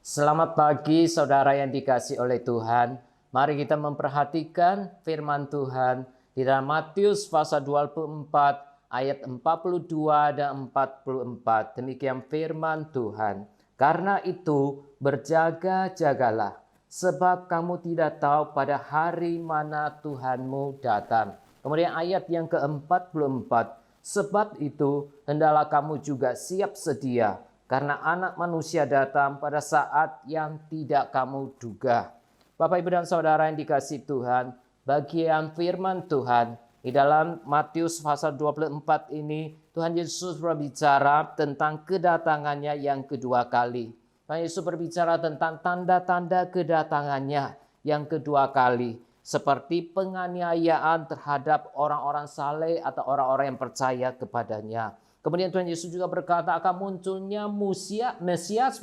Selamat pagi saudara yang dikasihi oleh Tuhan. Mari kita memperhatikan firman Tuhan di dalam Matius pasal 24 ayat 42 dan 44. Demikian firman Tuhan. Karena itu berjaga-jagalah, sebab kamu tidak tahu pada hari mana Tuhanmu datang. Kemudian ayat yang ke-44, sebab itu hendaklah kamu juga siap sedia, karena anak manusia datang pada saat yang tidak kamu duga. Bapak, Ibu, dan Saudara yang dikasihi Tuhan, bagian firman Tuhan di dalam Matius pasal 24 ini, Tuhan Yesus berbicara tentang kedatangannya yang kedua kali. Tuhan Yesus berbicara tentang tanda-tanda kedatangannya yang kedua kali, seperti penganiayaan terhadap orang-orang saleh atau orang-orang yang percaya kepadanya. Kemudian Tuhan Yesus juga berkata akan munculnya Mesias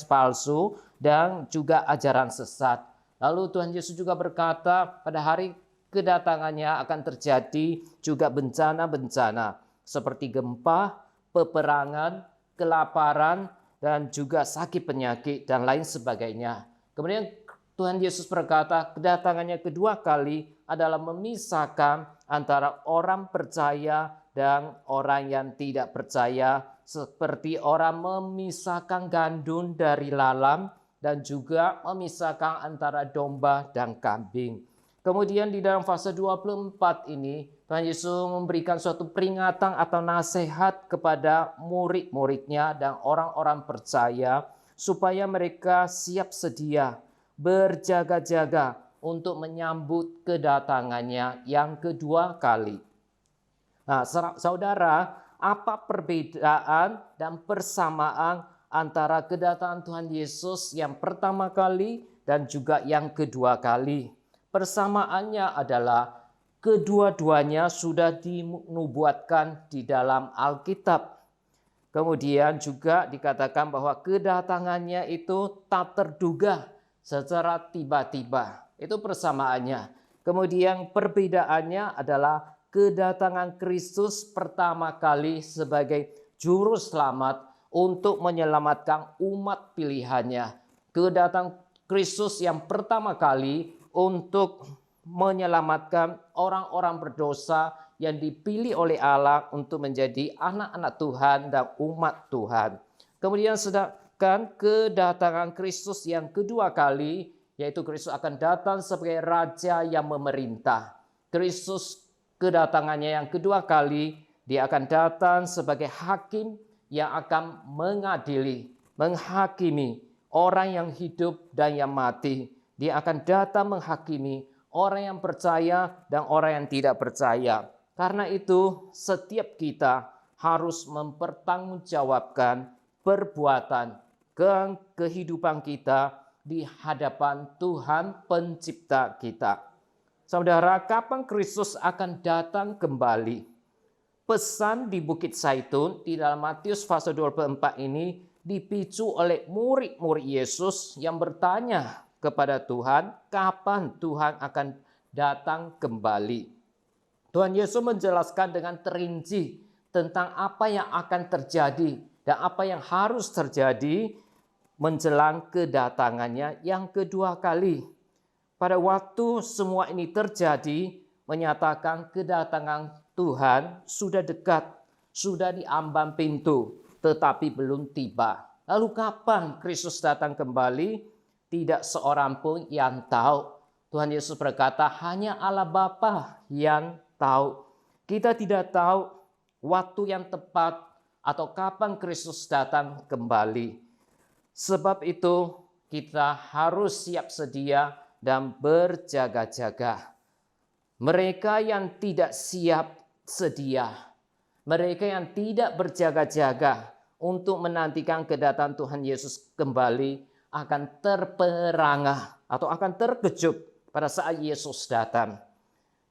palsu dan juga ajaran sesat. Lalu Tuhan Yesus juga berkata pada hari kedatangannya akan terjadi juga bencana-bencana seperti gempa, peperangan, kelaparan, dan juga sakit penyakit dan lain sebagainya. Kemudian Tuhan Yesus berkata kedatangannya kedua kali adalah memisahkan antara orang percaya dan orang yang tidak percaya, seperti orang memisahkan gandum dari lalam dan juga memisahkan antara domba dan kambing. Kemudian di dalam fase 24 ini, Tuhan Yesus memberikan suatu peringatan atau nasihat kepada murid-muridnya dan orang-orang percaya supaya mereka siap sedia, berjaga-jaga untuk menyambut kedatangannya yang kedua kali. Nah, saudara, apa perbedaan dan persamaan antara kedatangan Tuhan Yesus yang pertama kali dan juga yang kedua kali? Persamaannya adalah kedua-duanya sudah dinubuatkan di dalam Alkitab. Kemudian juga dikatakan bahwa kedatangannya itu tak terduga secara tiba-tiba. Itu persamaannya. Kemudian perbedaannya adalah kedatangan Kristus pertama kali sebagai juru selamat untuk menyelamatkan umat pilihannya. Kedatangan Kristus yang pertama kali untuk menyelamatkan orang-orang berdosa yang dipilih oleh Allah untuk menjadi anak-anak Tuhan dan umat Tuhan. Kemudian sedangkan kedatangan Kristus yang kedua kali, yaitu Kristus akan datang sebagai Raja yang memerintah. Kristus kedatangannya yang kedua kali, dia akan datang sebagai hakim yang akan mengadili, menghakimi orang yang hidup dan yang mati. Dia akan datang menghakimi orang yang percaya dan orang yang tidak percaya. Karena itu, setiap kita harus mempertanggungjawabkan perbuatan kehidupan kita di hadapan Tuhan Pencipta kita. Saudara, kapan Kristus akan datang kembali? Pesan di Bukit Zaitun di dalam Matius pasal 24 ini dipicu oleh murid-murid Yesus yang bertanya kepada Tuhan, kapan Tuhan akan datang kembali? Tuhan Yesus menjelaskan dengan terinci tentang apa yang akan terjadi dan apa yang harus terjadi menjelang kedatangannya yang kedua kali. Pada waktu semua ini terjadi, menyatakan kedatangan Tuhan sudah dekat, sudah di ambang pintu, tetapi belum tiba. Lalu kapan Kristus datang kembali? Tidak seorang pun yang tahu. Tuhan Yesus berkata, hanya Allah Bapa yang tahu. Kita tidak tahu waktu yang tepat atau kapan Kristus datang kembali. Sebab itu kita harus siap sedia dan berjaga-jaga. Mereka yang tidak siap sedia, mereka yang tidak berjaga-jaga untuk menantikan kedatangan Tuhan Yesus kembali akan terperangah atau akan terkejut pada saat Yesus datang.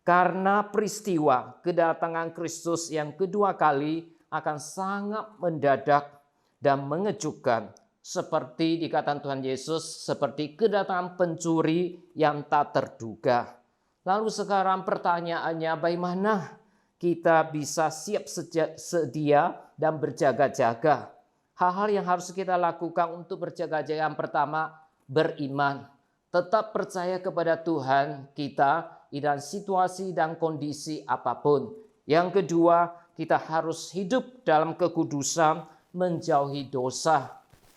Karena peristiwa kedatangan Kristus yang kedua kali akan sangat mendadak dan mengejutkan. Seperti dikatakan Tuhan Yesus, seperti kedatangan pencuri yang tak terduga. Lalu sekarang pertanyaannya, bagaimana kita bisa siap sedia dan berjaga-jaga? Hal-hal yang harus kita lakukan untuk berjaga-jaga, yang pertama, beriman. Tetap percaya kepada Tuhan kita di dalam situasi dan kondisi apapun. Yang kedua, kita harus hidup dalam kekudusan, menjauhi dosa,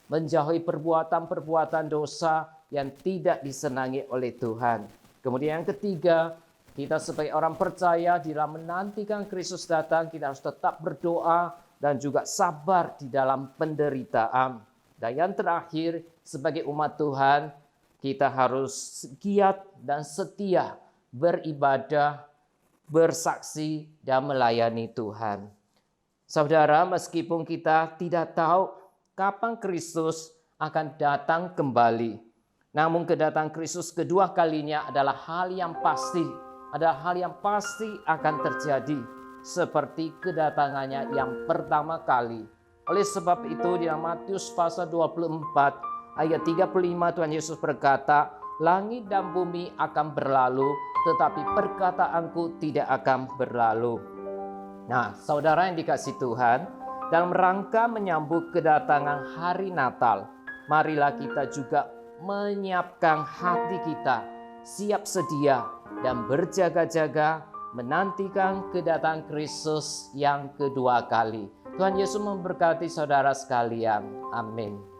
menjauhi perbuatan-perbuatan dosa yang tidak disenangi oleh Tuhan. Kemudian yang ketiga, kita sebagai orang percaya dalam menantikan Kristus datang, kita harus tetap berdoa dan juga sabar di dalam penderitaan. Dan yang terakhir, sebagai umat Tuhan, kita harus giat dan setia beribadah, bersaksi, dan melayani Tuhan. Saudara, meskipun kita tidak tahu kapan Kristus akan datang kembali, namun kedatangan Kristus kedua kalinya adalah hal yang pasti, akan terjadi seperti kedatangannya yang pertama kali. Oleh sebab itu di Matius pasal 24 ayat 35 Tuhan Yesus berkata, "Langit dan bumi akan berlalu, tetapi perkataanku tidak akan berlalu." Nah, saudara yang dikasihi Tuhan, dalam rangka menyambut kedatangan hari Natal, marilah kita juga menyiapkan hati kita, siap sedia dan berjaga-jaga menantikan kedatangan Kristus yang kedua kali. Tuhan Yesus memberkati saudara sekalian. Amin.